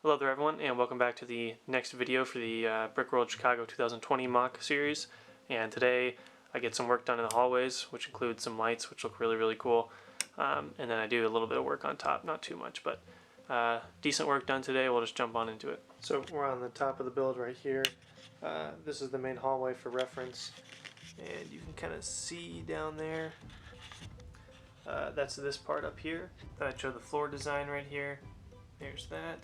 Hello there everyone, and welcome back to the next video for the Brickworld Chicago 2020 mock series. And today I get some work done in the hallways, which includes some lights which look really cool. And then I do a little bit of work on top, not too much, but decent work done today. We'll just jump on into it. So we're on the top of the build right here. This is the main hallway for reference, and you can kind of see down there. That's this part up here. Then I show the floor design right here. There's that.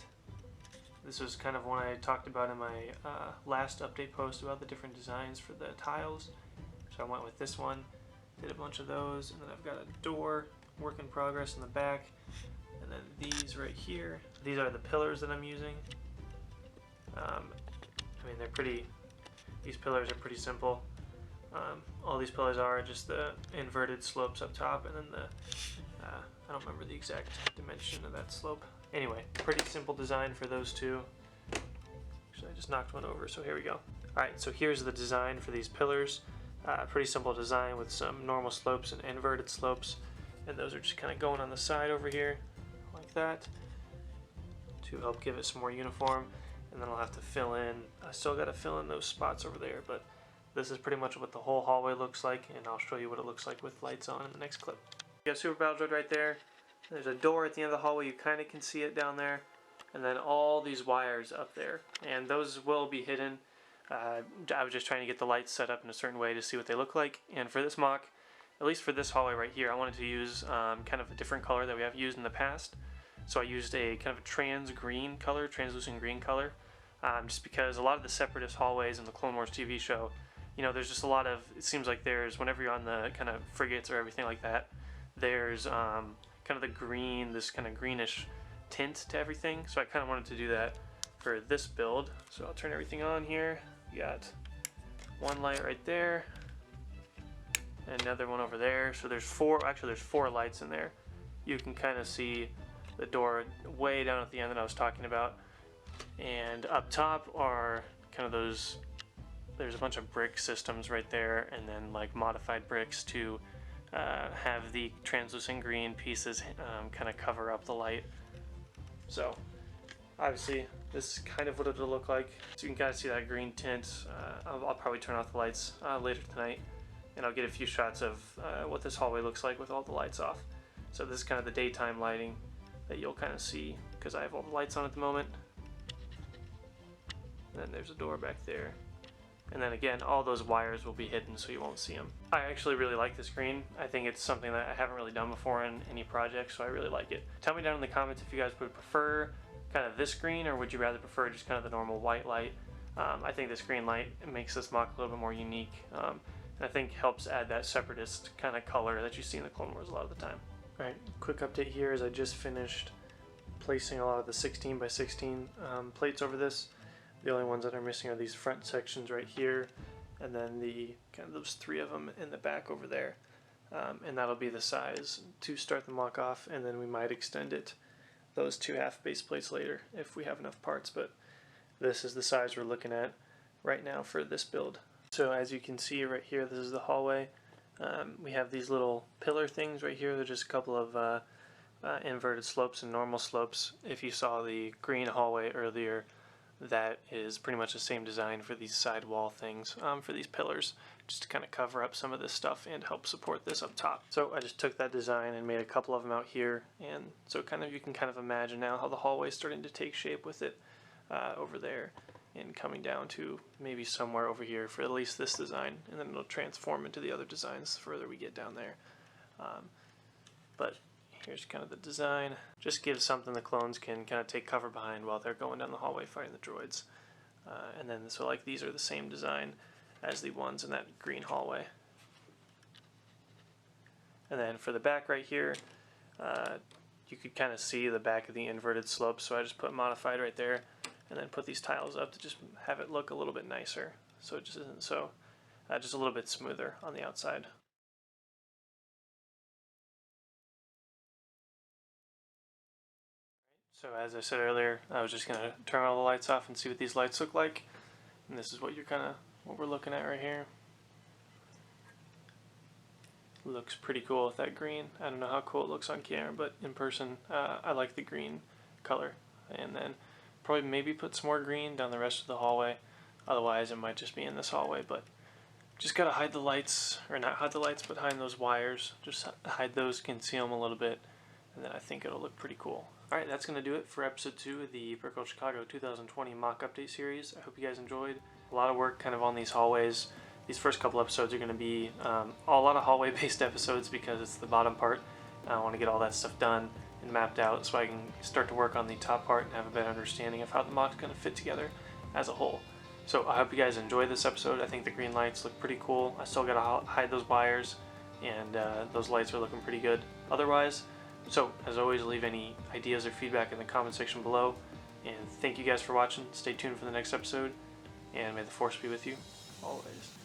This was kind of one I talked about in my last update post about the different designs for the tiles. So I went with this one, did a bunch of those, and then I've got a door, work in progress in the back, and then these right here. These are the pillars that I'm using. I mean, these pillars are pretty simple. All these pillars are just the inverted slopes up top, and then I don't remember the exact dimension of that slope. Anyway, pretty simple design for those two. Actually, I just knocked one over, so here we go. Alright, so here's the design for these pillars. Pretty simple design with some normal slopes and inverted slopes. And those are just kind of going on the side over here, like that, to help give it some more uniform. And then I'll have to fill in, I still got to fill in those spots over there, but this is pretty much what the whole hallway looks like, and I'll show you what it looks like with lights on in the next clip. You got Super Battle Droid right there. There's a door at the end of the hallway, you kind of can see it down there, and then all these wires up there, and those will be hidden. I was just trying to get the lights set up in a certain way to see what they look like, and for this mock, at least for this hallway right here, I wanted to use kind of a different color that we have used in the past. So I used a kind of a translucent green color, just because a lot of the Separatist hallways in the Clone Wars TV show, you know, there's just a lot of, it seems like there's, whenever you're on the kind of frigates or everything like that, there's kind of the green, this kind of greenish tint to everything. So I kind of wanted to do that for this build. So I'll turn everything on here. You got one light right there, and another one over there. So there's four lights in there. You can kind of see the door way down at the end that I was talking about. And up top are kind of those, there's a bunch of brick systems right there, and then like modified bricks to have the translucent green pieces kind of cover up the light. So obviously this is kind of what it'll look like. So you can kind of see that green tint. I'll probably turn off the lights later tonight, and I'll get a few shots of what this hallway looks like with all the lights off. So this is kind of the daytime lighting that you'll kind of see because I have all the lights on at the moment. And then there's a door back there. And then again, all those wires will be hidden so you won't see them. I actually really like this green. I think it's something that I haven't really done before in any project, so I really like it. Tell me down in the comments if you guys would prefer kind of this green, or would you rather prefer just kind of the normal white light. I think this green light makes this mock a little bit more unique, and I think helps add that Separatist kind of color that you see in the Clone Wars a lot of the time. Alright, quick update here is I just finished placing a lot of the 16 by 16 plates over this. The only ones that are missing are these front sections right here, and then the kind of those three of them in the back over there. And that'll be the size to start the mock off, and then we might extend it, those two half base plates later if we have enough parts, but this is the size we're looking at right now for this build. So as you can see right here, this is the hallway. We have these little pillar things right here. They're just a couple of inverted slopes and normal slopes. If you saw the green hallway earlier, that is pretty much the same design for these side wall things, for these pillars, just to kind of cover up some of this stuff and help support this up top. So I just took that design and made a couple of them out here, and so kind of you can kind of imagine now how the hallway is starting to take shape with it over there, and coming down to maybe somewhere over here for at least this design, and then it'll transform into the other designs the further we get down there. But here's kind of the design. Just gives something the clones can kind of take cover behind while they're going down the hallway fighting the droids. And then, so like these are the same design as the ones in that green hallway. And then for the back right here, you could kind of see the back of the inverted slope, so I just put modified right there, and then put these tiles up to just have it look a little bit nicer, so it just isn't so, just a little bit smoother on the outside. So as I said earlier, I was just going to turn all the lights off and see what these lights look like. And this is what what we're looking at right here. Looks pretty cool with that green. I don't know how cool it looks on camera, but in person, I like the green color. And then Probably maybe put some more green down the rest of the hallway. Otherwise, it might just be in this hallway, but just gotta hide the lights, or not hide the lights, but hide those wires. Just hide those, conceal them a little bit, and then I think it'll look pretty cool. Alright, that's gonna do it for episode 2 of the Brickle Chicago 2020 mock update series. I hope you guys enjoyed. A lot of work kind of on these hallways. These first couple episodes are going to be a lot of hallway based episodes because it's the bottom part. I want to get all that stuff done and mapped out so I can start to work on the top part and have a better understanding of how the mock's going to fit together as a whole. So I hope you guys enjoy this episode. I think the green lights look pretty cool. I still got to hide those wires, and those lights are looking pretty good otherwise. So as always, leave any ideas or feedback in the comment section below. And thank you guys for watching. Stay tuned for the next episode, and may the force be with you always.